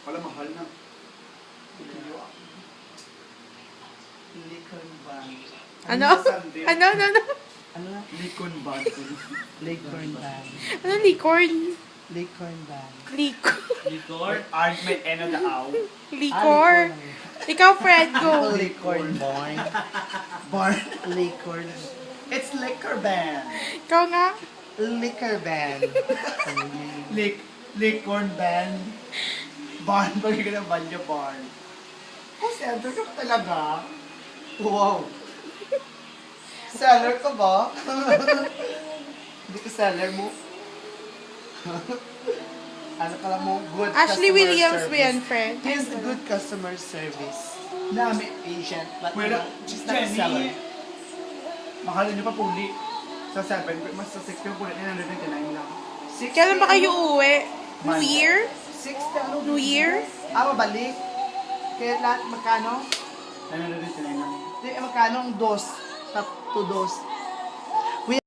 Wala, mahal na. Likon band. Ano? Ano? Ano na? Likon band. Licorn band. Ano licorn? Licorn band. Licorn? Aren't may end of the owl. Licor? Ikaw, Fred, go. Licorn barn. Barn. Licorn. It's liquor band. Ikaw nga. Liquor band. Licorn band. Barn. Pag ka ng banyo barn. Oh, center ka pa talaga. Wow. Seller ka ba? Hindi ka seller mo. Ano ka lang mo? Good Ashley customer Williams ba service. yan, Fred? He has good customer service. Nami agent, but Well, she's not a seller. Mahal nyo pa puli. Sa 7, mas sa 6 yung puli, 999 lang. Kailan ba kayo uuwi? New Year? 60, ano? New Year? Mabalik. Kaya lahat, magkano? 999 lang. Magkano ang dos? Tap to dos.